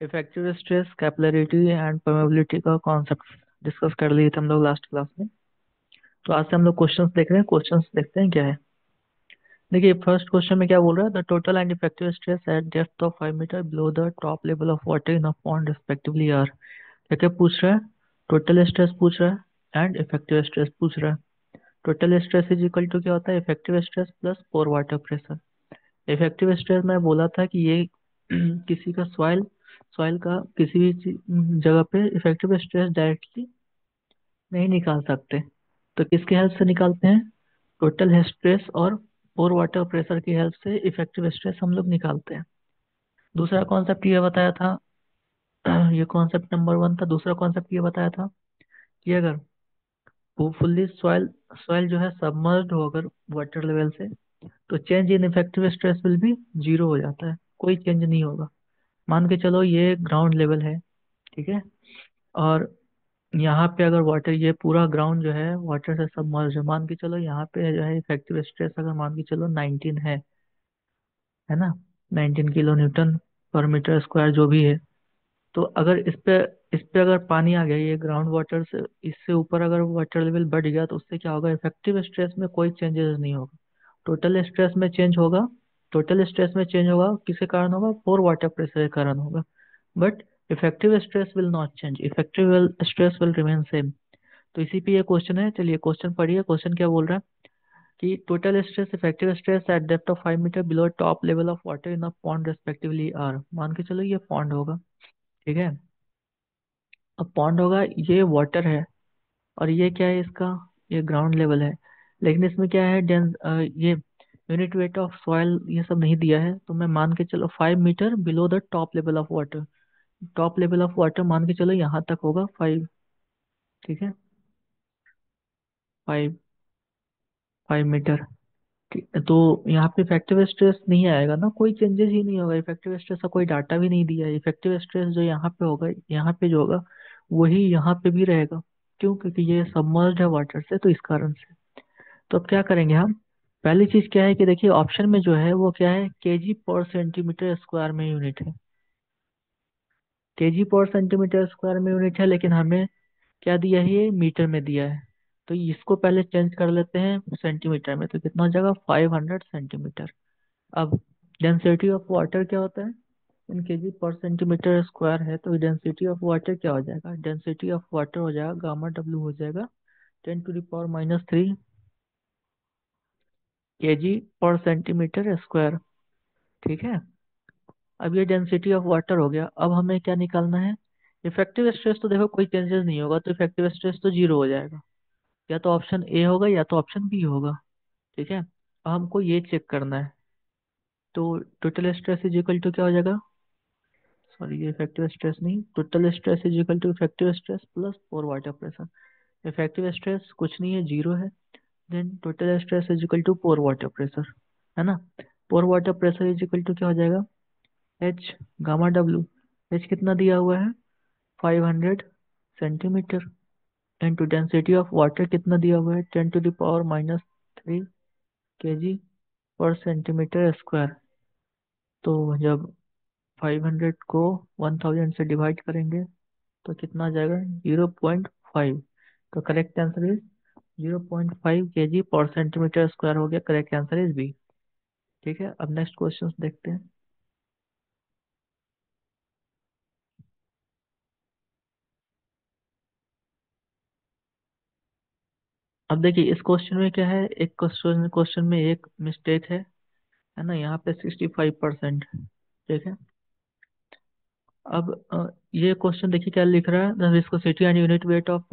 Effective stress, capillarity and permeability का concept discuss कर लिए थे हम लोग लास्ट क्लास में। तो आज से हम लोग क्वेश्चंस देख रहे हैं, क्वेश्चंस देखते हैं क्या है। देखिए फर्स्ट क्वेश्चन में क्या बोल रहा है, the total and effective stress at depth of 5 metre below the top level of water in a pond respectively are. क्या क्या पूछ रहा है? टोटल स्ट्रेस पूछ रहा है एंड इफेक्टिव स्ट्रेस पूछ रहा है। Total stress is equal to क्या होता है? Effective stress plus pore water pressure. Effective stress मैं बोला था कि ये किसी का सॉइल सॉइल का किसी भी जगह पे इफेक्टिव स्ट्रेस डायरेक्टली नहीं निकाल सकते, तो किसकी हेल्प से निकालते हैं? टोटल स्ट्रेस और पोर वाटर प्रेशर की हेल्प से इफेक्टिव स्ट्रेस हम लोग निकालते हैं। दूसरा कॉन्सेप्ट ये बताया था ये कॉन्सेप्ट नंबर 1 था। दूसरा कॉन्सेप्ट ये बताया था कि अगर वो फुल्ली सॉइल सॉइल जो है सबमर्ज्ड हो अगर वाटर लेवल से, तो change in effective stress will भी जीरो हो जाता है, कोई चेंज नहीं होगा। मान के चलो ये ग्राउंड लेवल है, ठीक है, और यहाँ पे अगर वाटर, ये पूरा ग्राउंड जो है वाटर से सबमर्ज है, मान के चलो यहाँ पे जो है इफेक्टिव स्ट्रेस अगर मान के चलो 19 है ना, 19 किलो न्यूटन पर मीटर स्क्वायर जो भी है। तो अगर इस पे अगर पानी आ गया, ये ग्राउंड वाटर से इससे ऊपर अगर वाटर लेवल बढ़ गया, तो उससे क्या होगा? इफेक्टिव स्ट्रेस में कोई चेंजेस नहीं होगा, टोटल स्ट्रेस में चेंज होगा। टोटल स्ट्रेस में चेंज होगा किसके कारण होगा? पोर वाटर प्रेशर के कारण होगा। But effective stress will not change, effective stress will remain same. तो इसी पे ये क्वेश्चन है, चलिए क्वेश्चन पढ़िए। क्वेश्चन क्या बोल रहा है कि total stress, effective stress at depth of 5 metre below top level of water in a pond respectively are. मान के चलो ये पॉन्ड होगा, ठीक है। अब पॉन्ड होगा, ये वाटर है, और ये क्या है इसका? ये ग्राउंड लेवल है। लेकिन इसमें क्या है, ये यूनिट वेट ऑफ सॉइल ये सब नहीं दिया है, तो मैं मान के चलो 5 metre below the top level of water. Top level of water मान के चलो यहाँ तक होगा 5, ठीक है, 5 5 मीटर। तो यहाँ पे इफेक्टिव स्ट्रेस नहीं आएगा ना, कोई चेंजेस ही नहीं होगा, इफेक्टिव स्ट्रेस का कोई डाटा भी नहीं दिया है। इफेक्टिव स्ट्रेस जो यहाँ पे होगा, यहाँ पे जो होगा वही यहाँ पे भी रहेगा। क्यों? क्योंकि ये सबमर्ज्ड है वाटर से, तो इस कारण से। तो अब क्या करेंगे हम? पहली चीज क्या है कि देखिए ऑप्शन में जो है वो क्या है, केजी पर सेंटीमीटर स्क्वायर में यूनिट है। केजी पर सेंटीमीटर स्क्वायर में यूनिट है, लेकिन हमें क्या दिया है? ये मीटर में दिया है। तो इसको पहले चेंज कर लेते हैं सेंटीमीटर में, तो कितना हो जाएगा? 500 सेंटीमीटर। अब डेंसिटी ऑफ वाटर क्या होता है? इन केजी पर सेंटीमीटर स्क्वायर है, तो डेंसिटी ऑफ वाटर क्या हो जाएगा? डेंसिटी ऑफ वाटर हो जाएगा गामा डब्ल्यू हो जाएगा 10⁻³ केजी पर सेंटीमीटर स्क्वायर, ठीक है। अब ये डेंसिटी ऑफ वाटर हो गया। अब हमें क्या निकालना है? Effective stress. तो देखो कोई चेंजेस नहीं होगा, तो इफेक्टिव स्ट्रेस तो जीरो हो जाएगा। या तो ऑप्शन ए होगा या तो ऑप्शन बी होगा, ठीक है। अब हमको ये चेक करना है। तो total stress is equal to क्या हो जाएगा? सॉरी, ये इफेक्टिव स्ट्रेस नहीं, total stress is equal to effective stress plus pore water pressure. Effective stress कुछ नहीं है, जीरो है। Then total stress is equal to pore water pressure, है ना। Pore water pressure is equal to क्या हो जाएगा? H gamma W. एच कितना दिया हुआ है? 500 centimetre. Into density of water कितना दिया हुआ है? 10⁻³ केजी पर सेंटीमीटर स्क्वायर। तो जब 500 को 1000 से डिवाइड करेंगे तो कितना आ जाएगा? 0.5। तो करेक्ट आंसर इज 0.5 केजी पर सेंटीमीटर स्क्वायर हो गया। करेक्ट आंसर इज बी, ठीक है। अब नेक्स्ट क्वेश्चन देखते हैं। अब देखिए इस क्वेश्चन में क्या है, एक क्वेश्चन क्वेश्चन में एक मिस्टेक है ना, यहाँ पे 65%, ठीक है। अब ये क्वेश्चन देखिए क्या लिख रहा है, the viscosity and unit weight of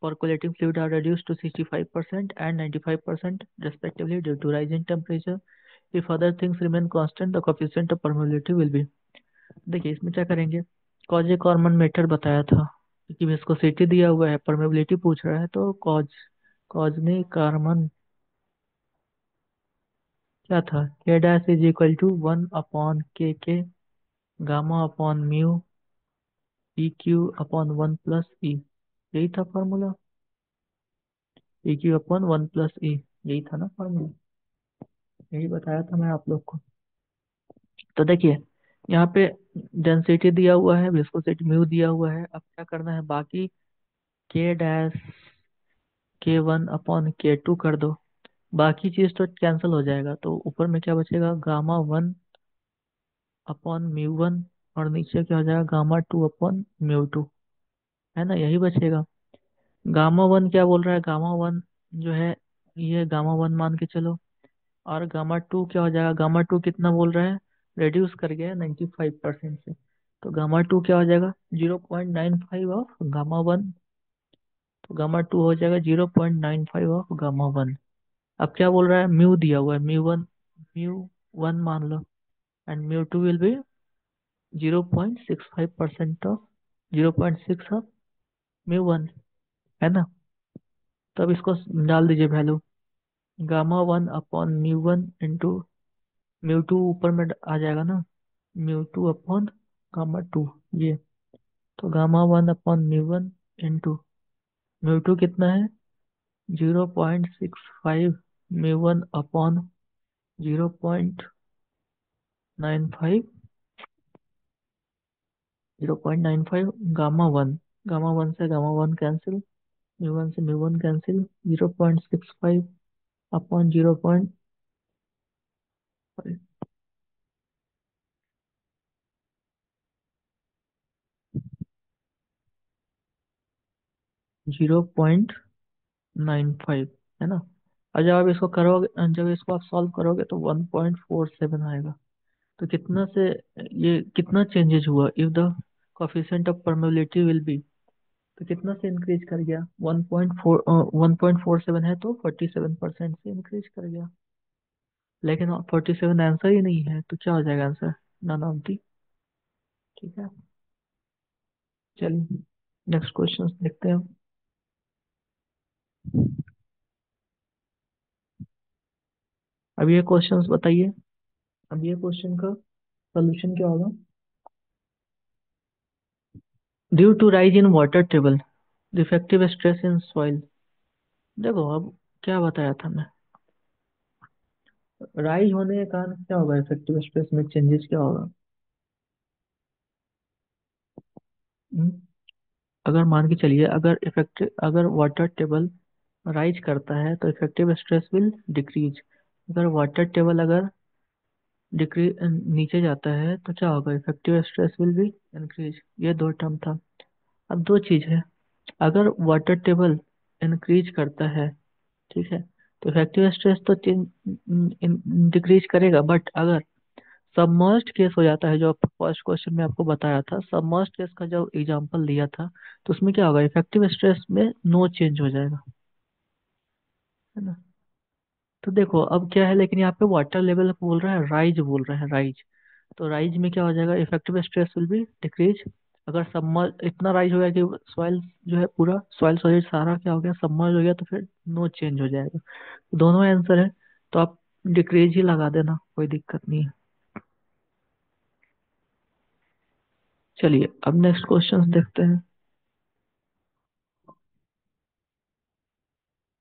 percolating fluid are reduced to 65% and 95% respectively due to rise in temperature. If other things remain constant, the coefficient of permeability will be। देखिए इसमें क्या करेंगे, कॉज कॉर्मन मेथड बताया था, क्योंकि viscosity दिया हुआ है, परमेबिलिटी पूछ रहा है, तो कॉज ने कार्बन क्या था? K dash is equal to 1/k gamma upon mu PQ/1 + E। यही था फॉर्मूला, PQ/1 + E, यही था ना फॉर्मूला, यही बताया था मैं आप लोग को। तो देखिए यहाँ पे डेंसिटी दिया हुआ है, विस्कोसिटी म्यू दिया हुआ है। अब क्या करना है, बाकी के डैश K1/K2 कर दो। बाकी चीज तो कैंसिल हो जाएगा, तो ऊपर में क्या बचेगा, Γ1/μ1, और नीचे क्या हो जाएगा, Γ2/μ2, है ना, यही बचेगा। Γ1 क्या बोल रहा है, Γ1 जो है ये Γ1 मान के चलो। और Γ2 क्या हो जाएगा, Γ2 कितना बोल रहा है, रिड्यूस कर गया 95% से। तो Γ2 क्या हो जाएगा, 0.95 ऑफ Γ1। तो Γ2 हो जाएगा 0.95 ऑफ Γ1। अब क्या बोल रहा है, म्यू दिया हुआ है, म्यू वन मान लो, and mu two will be 0.65% of 0.6 of mu one, है ना। तो अब इसको डाल दीजिए वैल्यू, Γ1/μ1 इंटू म्यू टू ऊपर में आ जाएगा ना, म्यू टू/Γ2, ये। तो Γ1/μ1 इंटू म्यू टू कितना है, 0.65, म्यू1/0.95, 0.95, Γ1, Γ1 से Γ1 कैंसिल, म्यू वन से म्यू वन कैंसिल, 0.65/0.5, 0.95, है ना। और जब आप इसको करोगे, जब इसको आप सॉल्व करोगे तो 1.47 आएगा। तो कितना से, ये कितना चेंजेस हुआ, if the coefficient of permeability will be, तो कितना से इंक्रीज कर गया, 1.47 है तो 47% से इंक्रीज कर गया। लेकिन 47 आंसर ही नहीं है, तो क्या हो जाएगा आंसर, नन ऑफ दी। ठीक है, चलिए नेक्स्ट क्वेश्चन देखते हैं। अब ये क्वेश्चंस बताइए, अब ये क्वेश्चन का सोल्यूशन क्या होगा। Due to rise in water table, defective stress in soil. देखो अब क्या बताया था मैं, राइज होने के कारण क्या होगा, इफेक्टिव स्ट्रेस में चेंजेस क्या होगा। हम्म, अगर मान के चलिए, अगर वाटर टेबल राइज करता है तो इफेक्टिव स्ट्रेस विल डिक्रीज। अगर वाटर टेबल अगर डिक्री नीचे जाता है तो क्या होगा, effective stress will be increase. ये दो टर्म था। अब दो चीज है, अगर वाटर टेबल इंक्रीज करता है, ठीक है, तो इफेक्टिव स्ट्रेस तो डिक्रीज करेगा, बट अगर सबमर्ज्ड केस हो जाता है, जो फर्स्ट क्वेश्चन में आपको बताया था, सबमर्ज्ड केस का जो एग्जांपल दिया था, तो उसमें क्या होगा, इफेक्टिव स्ट्रेस में नो चेंज हो जाएगा, है ना। तो देखो अब क्या है, लेकिन यहाँ पे वाटर लेवल बोल रहा है, राइज बोल रहा है, राइज। तो राइज में क्या हो जाएगा, effective stress will be decrease. अगर सबमर्ज इतना राइज हो गया कि सॉइल जो है पूरा सॉइल सॉलिड सारा क्या हो गया, सबमर्ज हो गया, तो फिर नो चेंज हो जाएगा। दोनों आंसर है, तो आप डिक्रीज ही लगा देना, कोई दिक्कत नहीं है। चलिए अब नेक्स्ट क्वेश्चन देखते हैं।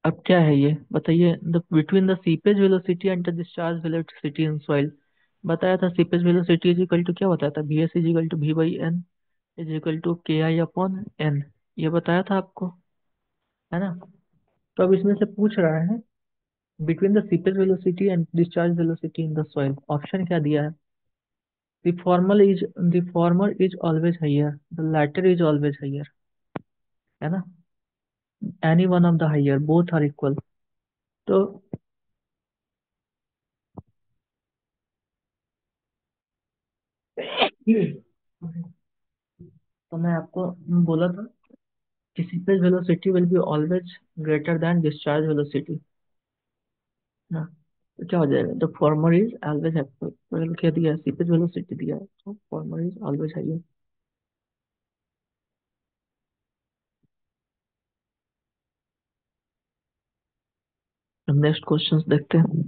अब क्या है ये बताइए, the between the seepage velocity and the discharge velocity in soil. बताया था seepage velocity is equal to, क्या बताया था, B S is equal to V/N is equal to KI/N, ये बताया था आपको, है ना। तो अब इसमें से पूछ रहा है, between the seepage velocity and discharge velocity in the soil, option क्या दिया है, the former is always higher, the latter is always higher, है ना, any one of the higher, both are equal. तो तो मैं आपको बोला था कि seepage velocity will be always greater than discharge velocity ना। तो क्या हो जाएगा, the former is always higher, क्या दिया है, सीपेज वेलोसिटी दिया है, तो farmer is always higher. Next questions देखते हैं।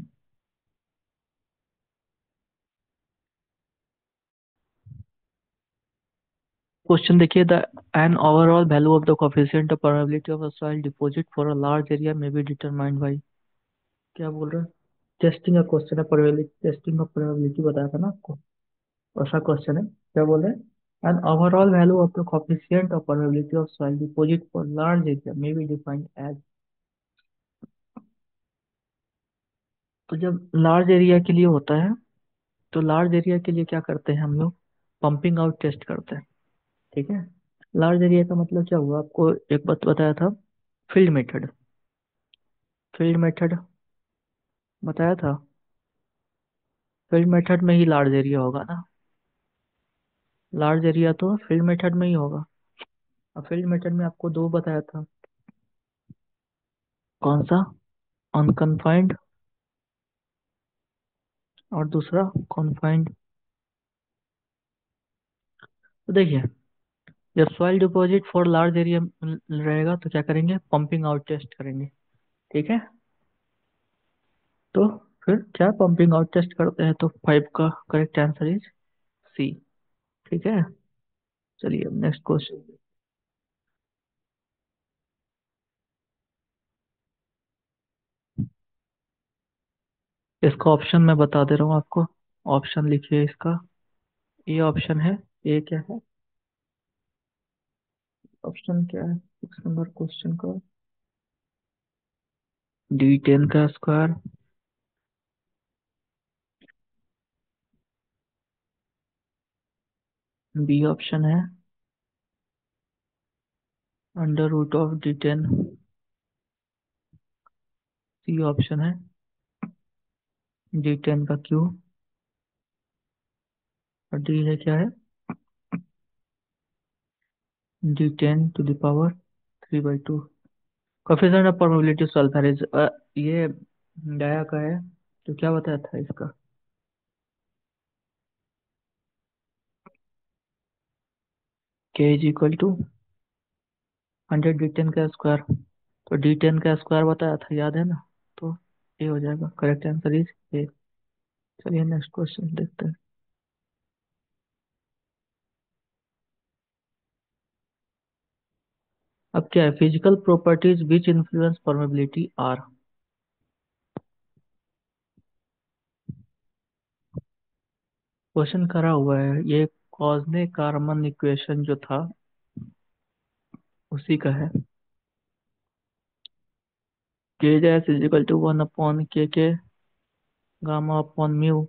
क्वेश्चन देखिए, the N overall value of the coefficient of probability of a soil deposit for a large area में बी डिटरमाइंड बाई, क्या बोल रहा है, टेस्टिंग का क्वेश्चन है, प्रोबेबिलिटी टेस्टिंग का प्रोबेबिलिटी बताया था ना आपको, ऐसा क्वेश्चन है। क्या बोले? An overall value of the coefficient of probability of soil deposit for large area may be defined as. तो जब लार्ज एरिया के लिए होता है, तो लार्ज एरिया के लिए क्या करते हैं हम लोग? पंपिंग आउट टेस्ट करते हैं। ठीक है। लार्ज एरिया का मतलब क्या हुआ, आपको एक बात बताया था, फील्ड मेथड। फील्ड मेथड बताया था। फील्ड मेथड में ही लार्ज एरिया होगा ना। लार्ज एरिया तो फील्ड मेथड में ही होगा। अब फील्ड मेथड में आपको दो बताया था। कौन सा? अनकन्फाइंड और दूसरा कॉन्फाइंड। तो देखिए, जब soil deposit for large area रहेगा तो क्या करेंगे? पंपिंग आउट टेस्ट करेंगे। ठीक है। तो फिर क्या पंपिंग आउट टेस्ट करते हैं, तो 5 का करेक्ट आंसर इज सी। ठीक है। चलिए अब नेक्स्ट क्वेश्चन। इसका ऑप्शन मैं बता दे रहा हूँ आपको। ऑप्शन लिखिए इसका। ये ऑप्शन है। ए क्या है? ऑप्शन क्या है 6 नंबर क्वेश्चन का? D10 का स्क्वायर। बी ऑप्शन है under root of D10। C option है D10 का क्यूब। और डी है क्या है? D10 to the power 3/2। Coefficient of probability sulphur is, ये डाया का है। तो क्या बताया था इसका? के इज इक्वल टू 100 D10 का स्क्वायर। तो D10 का स्क्वायर बताया था, याद है ना? तो ये हो जाएगा, करेक्ट आंसर इज ए। चलिए नेक्स्ट क्वेश्चन देखते हैं। अब क्या है? Physical properties which influence permeability are. Question करा हुआ है ये। कॉजने कारमन इक्वेशन जो था उसी का है। K dash is equal to 1/k gamma upon mu.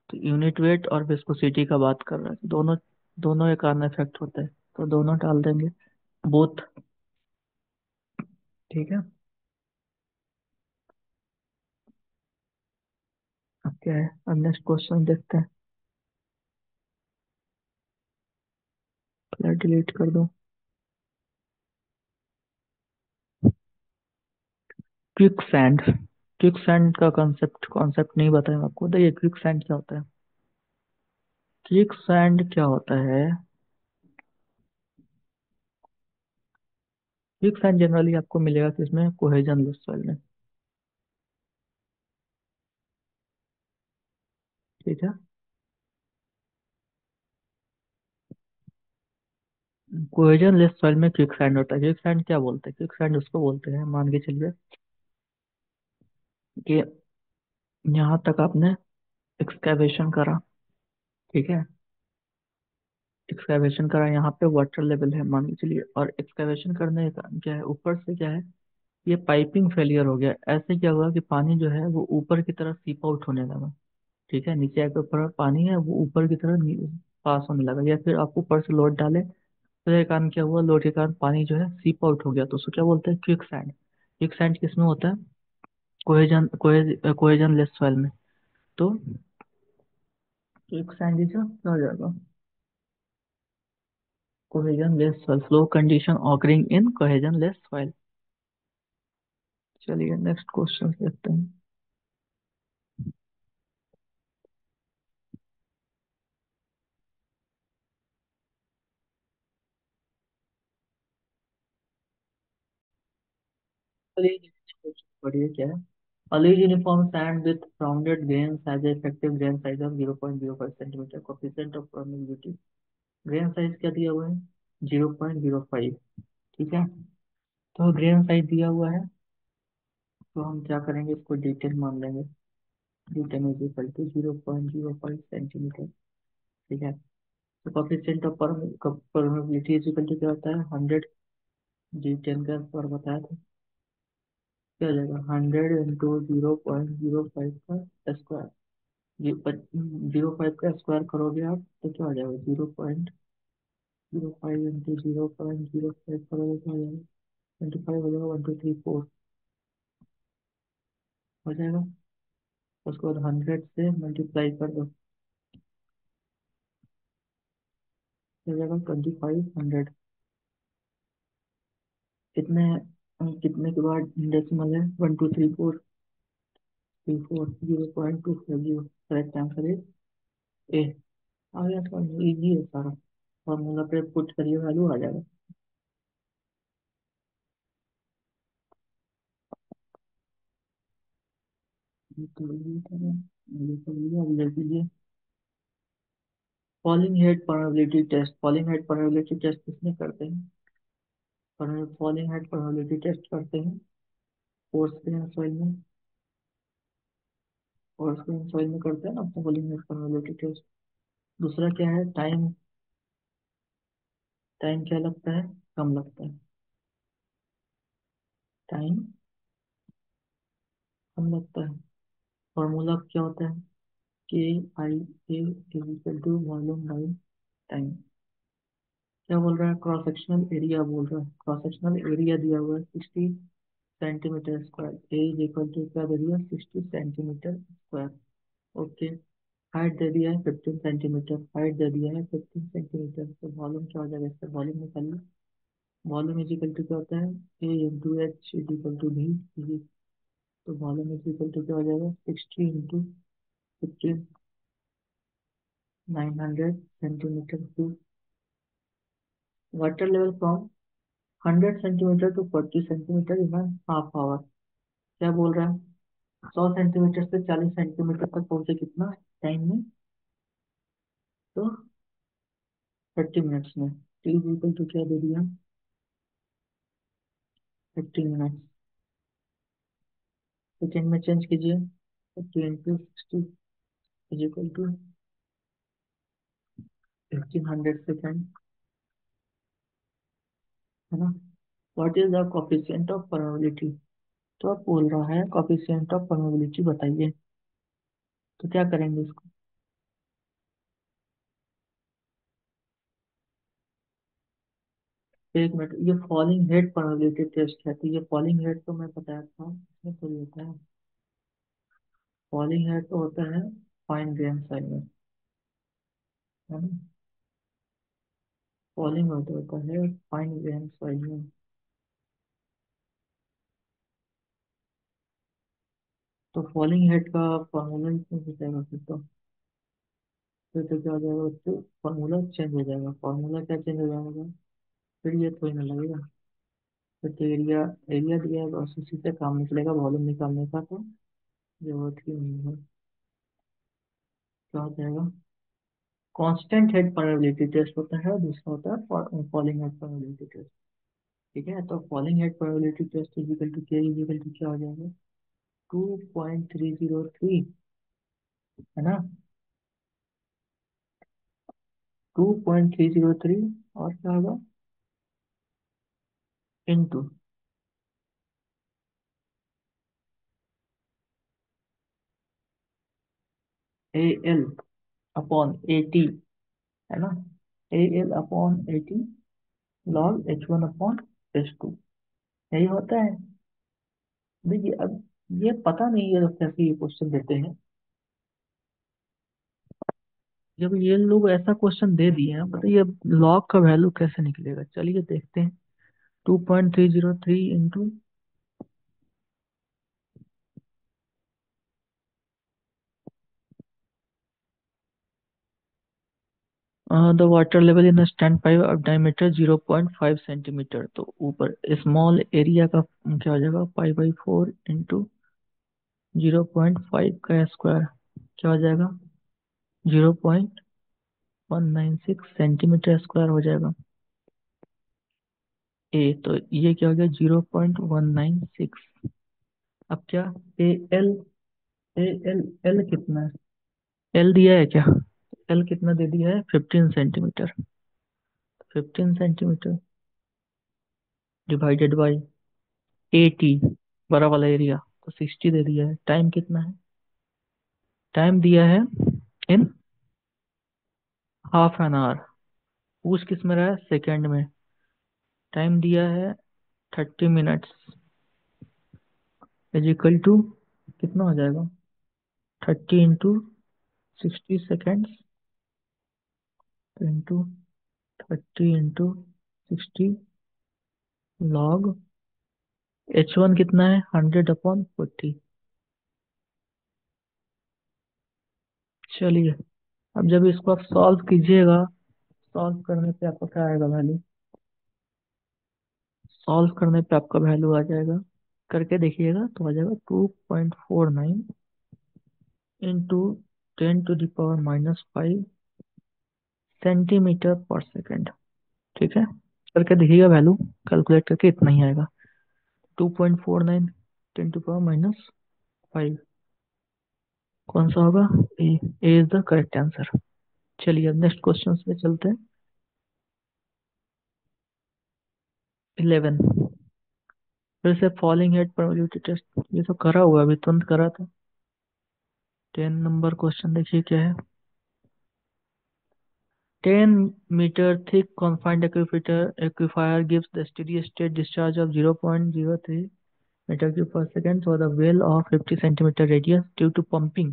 तो यूनिट वेट और विस्कोसिटी का बात कर रहा है, दोनों दोनों एक आना इफेक्ट होता है, तो दोनों डाल देंगे, बोथ। ठीक है। अब क्या है? अब नेक्स्ट क्वेश्चन देखते हैं। पहले डिलीट कर दो। Quick sand. क्विक सैंड का कॉन्सेप्ट कॉन्सेप्ट नहीं बताया आपको, देखिए क्विक सैंड क्या होता है। क्विक सैंड क्या होता है? क्विक सैंड जनरली आपको मिलेगा किसमें? कोहेजन सॉइल में। ठीक है। कोहेजन लेस सॉइल में क्विक सैंड होता है। क्विक सैंड क्या बोलते हैं? क्विक सैंड उसको बोलते हैं, मान के चलिए कि यहाँ तक आपने एक्सकैवेशन करा। ठीक है। एक्सकैवेशन करा, यहाँ पे वाटर लेवल है मान के चलिए, और एक्सकैवेशन करने का क्या है, ऊपर से क्या है, ये पाइपिंग फेलियर हो गया। ऐसे क्या हुआ कि पानी जो है वो ऊपर की तरफ सीप आउट होने लगा। ठीक है। नीचे के ऊपर पानी है वो ऊपर की तरफ पास होने लगा, या फिर आप ऊपर से लोड डाले तो ये कारण क्या हुआ, लोड के कारण पानी जो है सीप आउट हो गया, तो उसको क्या बोलते हैं? Quick sand. क्विक सैंड किसमें होता है? कोहेजन लेस सॉइल में। तो क्विक सैंड जो क्या हो जाएगा? Cohesion less soil, flow condition occurring in cohesion less soil. चलिए नेक्स्ट क्वेश्चन देखते हैं। चलिए बढ़िया क्या है। Alleged uniform sand with rounded grains has an effective grain size of 0.05 centimeter. Coefficient of permeability, grain size क्या दिया हुआ है? 0.05। ठीक है। तो ग्रेन साइज दिया हुआ है, तो हम क्या करेंगे, इसको डिटेल मान लेंगे। Detail is equal to 0.05 centimetre. ठीक है। तो coefficient of permeability is equal to क्या होता है 100, जी 10 का स्क्वायर बताया था, क्या हो जाएगा 100 इंटू 0.05 का स्क्वायर। ये 0.05 का स्क्वायर करोगे आप तो क्या हो जाएगा 0.05 इंटू 0.05 करोगे क्या हो जाएगा 25 हो जाएगा 1234 हो जाएगा। उसको 100 से मल्टीप्लाई कर दो, हो जाएगा 2500। कितने कितने के बाद डेसिमल है 1234 0.250, करेक्ट आंसर है ए। आ गया तो इजी है सारा, फॉर्मूला पे पुट करिए वैल्यू आ जाएगा। तो ये था ना, ये कर लिया, अब ले लीजिए falling head permeability test. Falling head permeability test किसमें करते हैं, फॉलिंग हेड परमेबिलिटी टेस्ट करते हैं पोर्सलेन सॉइल में, पोर्सलेन सॉइल में करते हैं ना फॉलिंग हेड परमेबिलिटी टेस्ट। दूसरा क्या है टाइम, टाइम क्या लगता है कम लगता है, टाइम कम लगता है। फॉर्मूला क्या होता है के I A equal to volume by time. क्या बोल रहा है क्रॉस सेक्शनल एरिया बोल रहा है, क्रॉस सेक्शनल एरिया दिया हुआ है 60 centimetre square, A is equal to क्या दे दिया 60 सेंटीमीटर स्क्वायर। ओके, हाइट दे दिया है 15 सेंटीमीटर, हाइट दे दिया है 15 सेंटीमीटर, तो वॉल्यूम क्या हो जाएगा इसका वॉल्यूम निकालिए। वॉल्यूम इज इक्वल टू क्या होता है A into H is equal to भी, तो वॉल्यूम इज इक्वल टू क्या हो जाएगा 60 into 15, 900 centimetre cube. Water level from 100 centimetre to 40 centimetre in half hour. क्या बोल रहा है 100 सेंटीमीटर से 40 सेंटीमीटर तक पहुंचे कितना टाइम में, तो 30 मिनट्स में। टी इक्वल टू क्या दे दिया 15 मिनट्स, सेकेंड में चेंज कीजिए 50 into 60 is equal to 1500 second, है ना। What is the coefficient of permeability, तो आप बोल रहा है कोफिशिएंट ऑफ परमेबिलिटी बताइए, तो क्या करेंगे इसको। एक मिनट, ये फॉलिंग हेड परमेबिलिटी टेस्ट है, तो ये फॉलिंग हेड तो मैं बताया था इसमें थोड़ी होता है। फॉलिंग हेड तो होता है फाइन ग्रेन साइज में, है ना। फॉलिंग हेड होता है फाइन ग्रेन साइज में। तो फॉलिंग हेड का फॉर्मूला इसमें हो जाएगा फिर तो क्या हो जाएगा उससे फॉर्मूला चेंज हो जाएगा, फॉर्मूला क्या चेंज हो जाएगा, फिर ये थोड़ी ना लगेगा। फिर तो एरिया, एरिया दिया है बस उसी से काम निकलेगा, वॉल्यूम निकालने का तो जरूरत ही नहीं है। क्या हो जाएगा कांस्टेंट हेड परमेबिलिटी टेस्ट होता है, दूसरा होता है फॉलिंग हेड परमेबिलिटी टेस्ट। ठीक है, तो falling head permeability test is equal to K is equal to क्या हो जाएगा 2.303, है ना 2.303, और क्या होगा इंटू ए एल अपॉन 80, है ना, A L upon 80 log H1/H2, यही होता है। देखिए अब ये पता नहीं है कैसे ये क्वेश्चन देते हैं, जब ये लोग ऐसा क्वेश्चन दे दिए हैं बताइए लॉग का वैल्यू कैसे निकलेगा, चलिए देखते हैं। 2.303 into the water level in stand pipe of diameter 0.5 centimetre, तो ऊपर स्मॉल एरिया का क्या हो जाएगा पाई/4 इंटू 0.5 का स्क्वायर, क्या हो जाएगा 0.196 सेंटीमीटर स्क्वायर हो जाएगा। ए तो ये क्या हो गया 0.196। अब क्या A L, A L, L कितना है, एल दिया है क्या, एल कितना दे दिया है, 15 सेंटीमीटर। 15 सेंटीमीटर डिवाइडेड बाई 80, बड़ा वाला एरिया, तो 60 दे दिया है। टाइम कितना है, टाइम दिया है इन हाफ एन आवर। पूछ किस में रहा है, सेकेंड में। टाइम दिया है 30 मिनट्स, इज इक्वल टू कितना हो जाएगा, 30 into 60 seconds, into 30 into 60 log H1 कितना है, 100/40। चलिए, अब जब इसको आप सॉल्व कीजिएगा, सॉल्व करने पे आपका क्या आएगा वैल्यू, सॉल्व करने पे आपका वैल्यू आ जाएगा, करके देखिएगा तो आ जाएगा 2.49 इंटू 10⁻⁵ सेंटीमीटर पर सेकेंड। ठीक है, करके देखिएगा वैल्यू, कैलकुलेट करके इतना ही आएगा, 2.49 10⁻⁵। कौन सा होगा, ए इज द करेक्ट आंसर। चलिए अब नेक्स्ट क्वेश्चन पे चलते हैं। 11, फिर से फॉलिंग हेड प्रोबेबिलिटी टेस्ट, ये तो करा हुआ है, अभी तुरंत करा था। 10 नंबर क्वेश्चन देखिए क्या है। 10 metre thick confined aquifer gives the steady state discharge of 0.03 meter cube per second for the well of 50 centimeter radius due to pumping.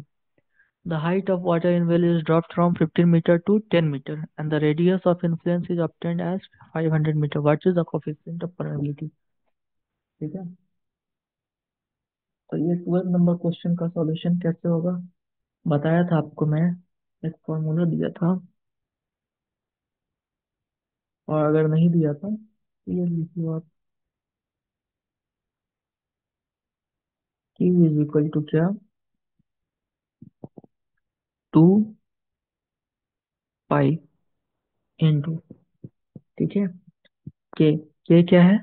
The height of water in well is dropped from 15 meter to 10 meter and the radius of influence is obtained as 500 meter. What is the coefficient of permeability? ठीक है, तो ये 12 number question का solution कैसे होगा, बताया था आपको मैं, एक फॉर्मूला दिया था, और अगर नहीं दिया था तो ये लिखिए आप, Q इज इक्वल टू क्या, 2 पाई इंटू, ठीक है, के क्या है,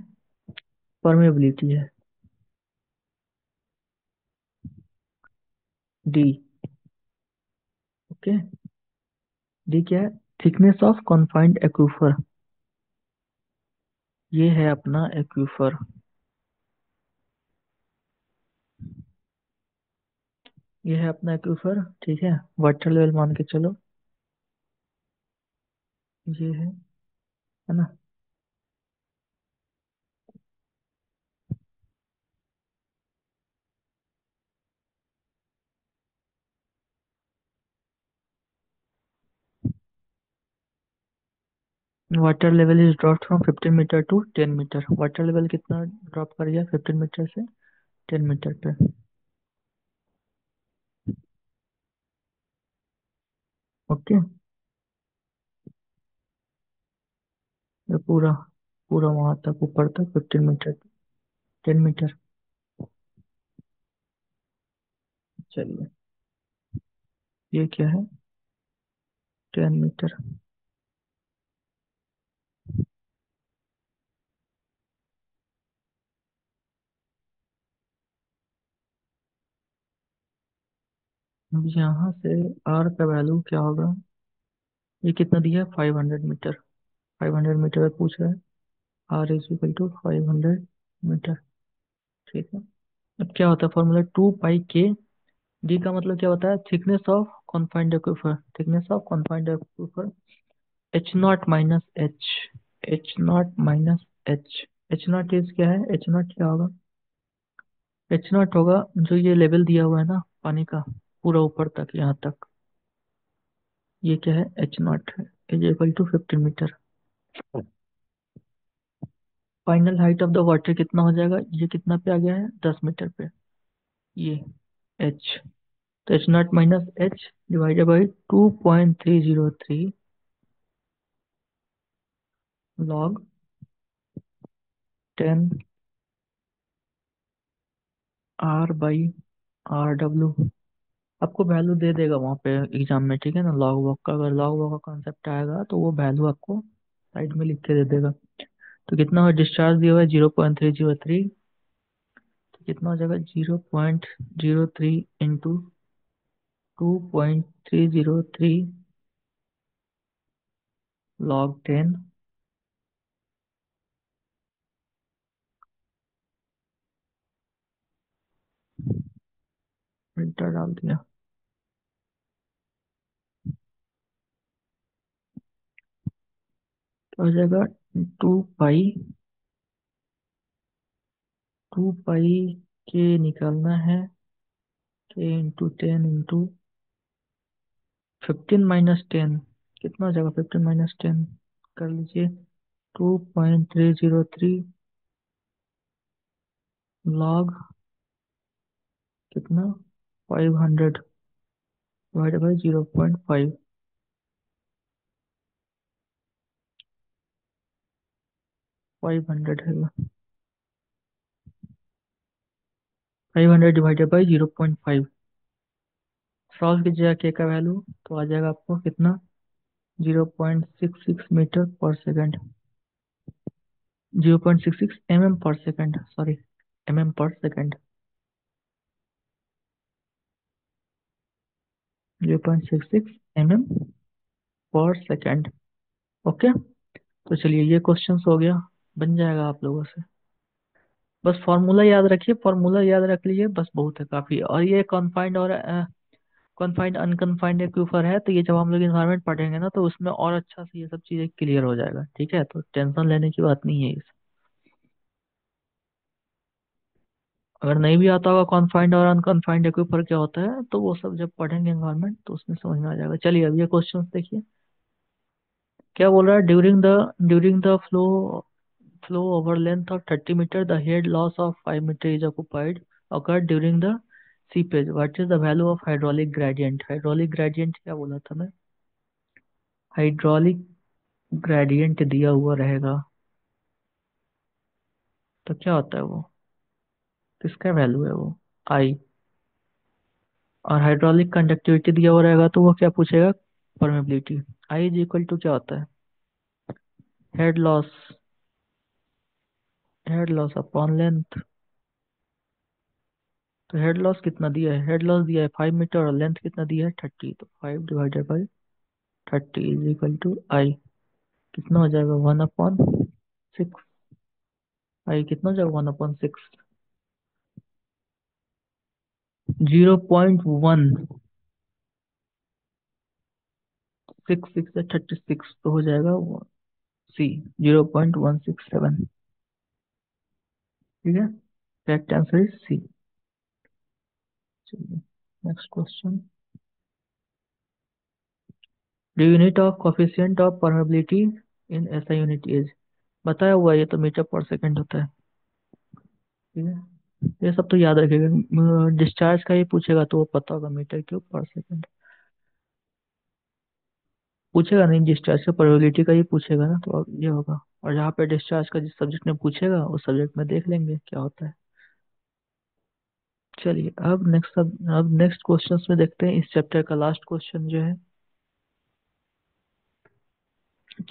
परमेबिलिटी है, डी, ओके, डी क्या है, थिकनेस ऑफ कॉन्फाइंड एक्यूफर, ये है अपना एक्यूफर, ये है अपना एक्यूफर, ठीक है, वाटर लेवल मान के चलो, ये है ना। Water level is drop from 15 metre to 10 metre, water level कितना ड्रॉप कर गया, 15 मीटर से 10 मीटर पे। ओके, ये पूरा पूरा वहां तक ऊपर तक 15 मीटर, 10 मीटर। चलिए, ये क्या है, 10 मीटर। अब यहाँ से आर का वैल्यू क्या होगा, ये कितना दिया है, 500 मीटर, 500 मीटर पूछ रहा है, R is equal to 500 metre. ठीक है, अब क्या होता है फॉर्मूला, 2 पाई के, डी का मतलब क्या होता है, thickness of confined aquifer, thickness of confined aquifer, H0 - H, H0 - H, H0 is क्या है, H0 क्या होगा, H0 होगा जो ये लेवल दिया हुआ है ना पानी का, पूरा ऊपर तक यहाँ तक, ये क्या है, H0 है, is equal to 15 metre. Final height of the water कितना हो जाएगा, ये कितना पे आ गया है, 10 मीटर पे, ये H, तो H0 - H divided by 2.303 log 10 R/R W। आपको वैल्यू दे देगा वहाँ पे एग्जाम में, ठीक है ना, लॉग वॉक का, अगर लॉग वॉक का कॉन्सेप्ट आएगा तो वो वैल्यू आपको साइड में लिख के दे देगा। तो कितना डिस्चार्ज दिया हुआ है, 0.303, तो कितना हो जाएगा, 0.03 इंटू 2.303 log 10। फिल्टर डाल दिया। तो हो जाएगा 2 पाई। 2 पाई के निकालना है। K × 10 × 15 - 10 कितना हो जाएगा? 15 - 10 कर लीजिए। 2.303 लॉग कितना? 500 डिवाइड बाई 0.5। 500 है। 500 डिवाइडेड बाई 0.5। सॉल्व कीजिएगा के का वैल्यू तो आ जाएगा आपको कितना? 0.66 मीटर पर second. 0.66 mm/s, sorry, mm/s। 0.66 mm/s। Okay. तो चलिए ये क्वेश्चन हो गया। बन जाएगा आप लोगों से। बस फॉर्मूला याद रखिए, फॉर्मूला याद रख लीजिए, बस बहुत है काफी। और ये कॉन्फाइंड और कॉन्फाइंड अनकन्फाइंड के ऊपर है, तो ये जब हम लोग इन्वायरमेंट पढ़ेंगे ना तो उसमें और अच्छा से ये सब चीजें क्लियर हो जाएगा। ठीक है, तो टेंशन लेने की बात नहीं है इस। अगर नहीं भी आता होगा कॉन्फाइंड और अनकन्फाइंड के ऊपर क्या होता है, तो वो सब जब पढ़ेंगे इन्वायरमेंट तो उसमें समझ में आ जाएगा। चलिए अब ये क्वेश्चन देखिए। क्या बोल रहा है? During the flow over length of 30 meter, the head loss of 5 meter is occupied occurred during the seepage. What is the value of hydraulic gradient? hydraulic gradient क्या बोला था मैं? हाइड्रोलिक ग्रेडियंट दिया हुआ रहेगा तो क्या होता है वो? किसका वैल्यू है वो? आई। और हाइड्रोलिक कंडक्टिविटी दिया हुआ रहेगा तो वो क्या पूछेगा? Permeability. I is equal to क्या होता है? Head loss. Head loss upon length. तो हेड लॉस कितना दिया है? हेड लॉस दिया है 5 मीटर और लेंथ कितना दिया है? 30। तो 5 divided by 30 is equal to I. कितना हो जाएगा? 1/6। आई कितना हो जाएगा? 1/6। 0.166 तो हो जाएगा सी। 0.167। ठीक है, करेक्ट आंसर इज सी। चलिए next question. The unit of coefficient of permeability in SI unit is. बताया हुआ है, ये तो मीटर पर सेकंड होता है। ठीक है, ये सब तो याद रखिएगा। डिस्चार्ज का ही पूछेगा तो वो पता होगा, मीटर क्यूब पर सेकंड। पूछेगा नहीं, डिस्चार्ज का प्रोबेबिलिटी का ही पूछेगा ना, तो अब ये होगा। और जहाँ पे डिस्चार्ज का जिस सब्जेक्ट में पूछेगा उस सब्जेक्ट में देख लेंगे क्या होता है। चलिए अब नेक्स्ट क्वेश्चन में देखते हैं इस चैप्टर का लास्ट क्वेश्चन जो है।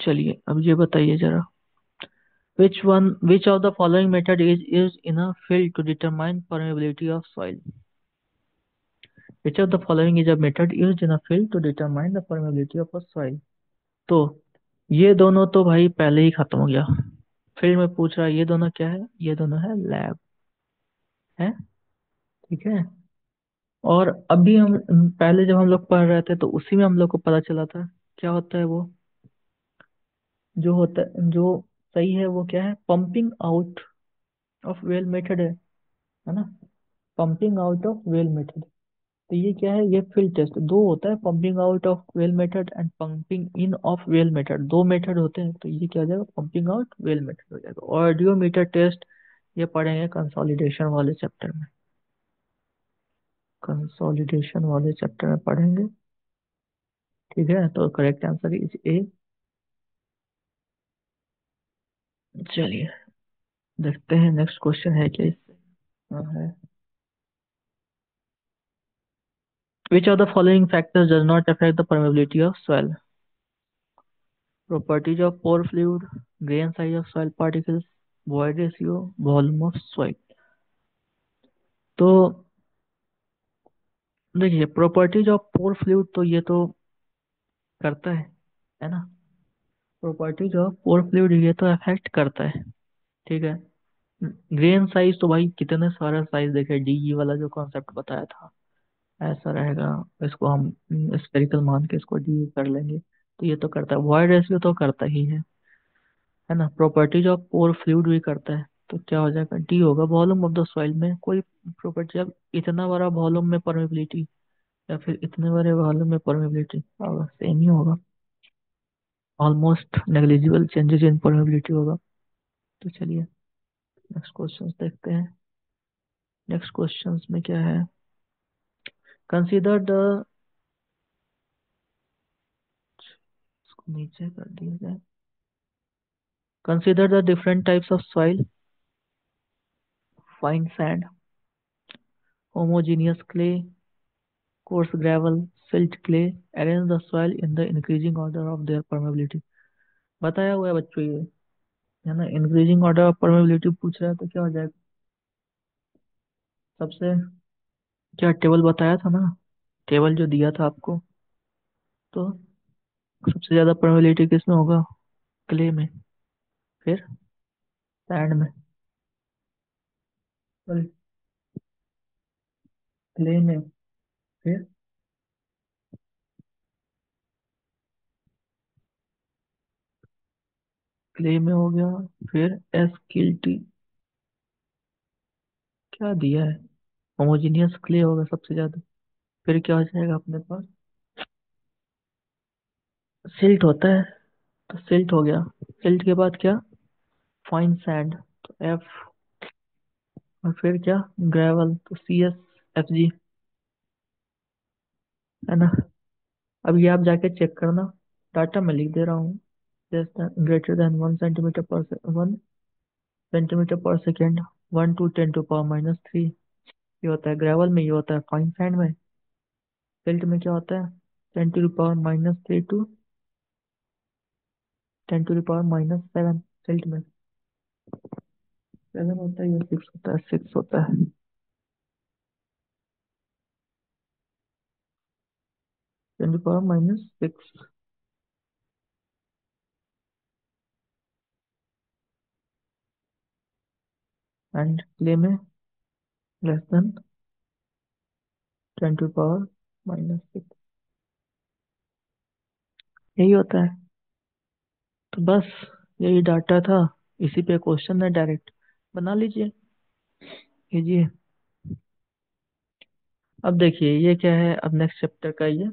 चलिए अब ये बताइए जरा। Which of the following method is used in a field to determine permeability of soil? Which of the following is a method used in a field to determine the permeability of a soil? तो ये दोनों तो भाई पहले ही खत्म हो गया। Field में पूछ रहा है, ये दोनों क्या है? ये दोनों है लैब। है। ठीक है। और अभी हम पहले जब हम लोग पढ़ रहे थे तो उसी में हम लोग को पता चला था क्या होता है वो। जो होता है, जो सही है वो क्या है? Pumping out of well method है ना? Pumping out of well method. तो ये क्या है? ये फील्ड टेस्ट दो होता है, pumping out of well method and pumping in of well method. दो मेथड होते हैं, तो ये क्या हो जाएगा? पंपिंग आउट वेल मेथड हो जाएगा। ऑडियोमीटर टेस्ट ये पढ़ेंगे कंसोलिडेशन वाले चैप्टर में। कंसोलिडेशन वाले चैप्टर में पढ़ेंगे। ठीक है, तो करेक्ट आंसर इज ए। चलिए देखते हैं नेक्स्ट क्वेश्चन है क्या इससे। हाँ है। Which of the following factors does not affect the permeability of soil? Properties of pore fluid, grain size of soil particles, void ratio, volume of soil। तो देखिए, प्रॉपर्टीज ऑफ पोर फ्लूइड तो ये तो करता है ना? प्रॉपर्टीज ऑफ पोर फ्लूइड ये तो अफेक्ट करता है, ठीक है। ग्रेन साइज तो भाई कितने सारे साइज देखे, डीई वाला जो कॉन्सेप्ट बताया था ऐसा रहेगा, इसको हम स्फेरिकल मान के इसको डी कर लेंगे, तो ये तो करता है। वॉइड रेशियो तो करता ही है ना। प्रॉपर्टीज ऑफ पोर फ्लूइड भी करता है, तो क्या हो जाएगा, डी होगा। वॉल्यूम ऑफ द सॉइल में कोई प्रॉपर्टी, अब इतना बड़ा वॉल्यूम में परमेबिलिटी या फिर इतने बड़े वॉल्यूम में परमेबिलिटी होगा, सेम ही होगा। Almost negligible changes in permeability होगा। तो चलिए नेक्स्ट क्वेश्चन देखते हैं। नेक्स्ट क्वेश्चन में क्या है, कंसीडर द, इसको नीचे कर दिया जाए। Consider the different types of soil, fine sand, homogeneous clay, course gravel, silt clay, arrange the soil in the increasing order of their permeability. बताया हुआ है बच्चों ये, है ना। इंक्रीजिंग ऑर्डर ऑफ परमेबिलिटी पूछ रहा है तो क्या हो जाएगा, सबसे, क्या टेबल बताया था ना, टेबल जो दिया था आपको, तो सबसे ज्यादा परमेबिलिटी किसमें होगा, क्ले में, फिर सैंड में, सॉरी क्ले में, फिर क्ले में हो गया, फिर एसकिल्टी, क्या दिया है, होमोजीनियस क्ले होगा सबसे ज्यादा, फिर क्या हो जाएगा अपने पास, सिल्ट होता है, तो सिल्ट हो गया। सिल्ट के बाद क्या, फाइन सैंड, तो एफ, और फिर क्या, ग्रेवल, तो CsFg, है ना। अब ये आप जाके चेक करना, डाटा मैं लिख दे रहा हूँ। ग्रेटर देन 1 सेंटीमीटर पर सेकेंड, 1 to 10⁻³ ये होता है ग्रेवल में, ये होता है फाइन सैंड में। सिल्ट में क्या होता है, 10⁻³ टू 10⁻⁷ सिल्ट में 7 होता है, ये 6 होता है, 6 होता है, 10⁻⁶। एंड क्ले में लेस देन 10⁻⁻⁶, यही होता है। तो बस यही डाटा था, इसी पे क्वेश्चन है, डायरेक्ट बना लीजिए, कीजिए। अब देखिए ये क्या है, अब नेक्स्ट चैप्टर का ये,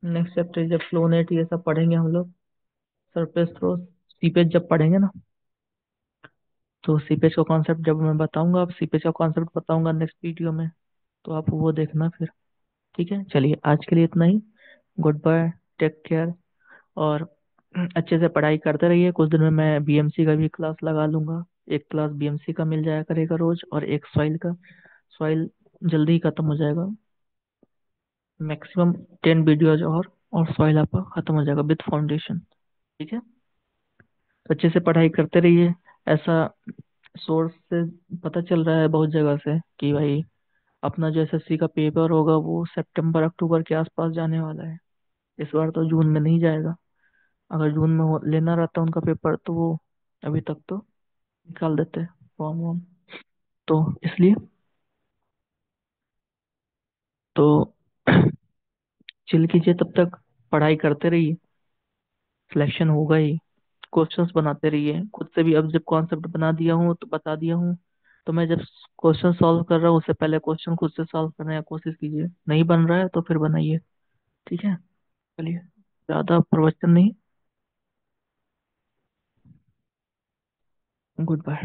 नेक्स्ट चैप्टर जब फ्लो नेट ये सब पढ़ेंगे हम लोग, सरफेस थ्रो, सीपेज जब पढ़ेंगे ना, तो सीपेज का कॉन्सेप्ट जब मैं बताऊंगा, अब सीपेज का कॉन्सेप्ट बताऊंगा नेक्स्ट वीडियो में, तो आप वो देखना फिर। ठीक है, चलिए आज के लिए इतना ही। गुड बाय, टेक केयर, और अच्छे से पढ़ाई करते रहिए। कुछ दिन में मैं बीएमसी का भी क्लास लगा लूंगा, एक क्लास बीएमसी का मिल जाया करेगा रोज, और एक सॉइल का। सॉइल जल्दी ही खत्म हो जाएगा, मैक्सिमम 10 वीडियोज, और सॉइल आपका खत्म हो जाएगा विद फाउंडेशन। ठीक है, तो अच्छे से पढ़ाई करते रहिए। ऐसा सोर्स से पता चल रहा है बहुत जगह से कि भाई अपना जो एसएससी का पेपर होगा वो सितंबर अक्टूबर के आसपास जाने वाला है, इस बार तो जून में नहीं जाएगा। अगर जून में लेना रहता उनका पेपर तो वो अभी तक तो निकाल देते फॉर्म वॉर्म, तो इसलिए तो चिल कीजिए तब तक, पढ़ाई करते रहिए, सिलेक्शन होगा ही। क्वेश्चंस बनाते रहिए खुद से भी, अब जब कॉन्सेप्ट बना दिया हूँ तो बता दिया हूँ, तो मैं जब क्वेश्चन सॉल्व कर रहा हूँ उससे पहले क्वेश्चन खुद से सॉल्व करने की कोशिश कीजिए, नहीं बन रहा है तो फिर बनाइए। ठीक है, चलिए, ज़्यादा प्रवचन नहीं, गुड बाय।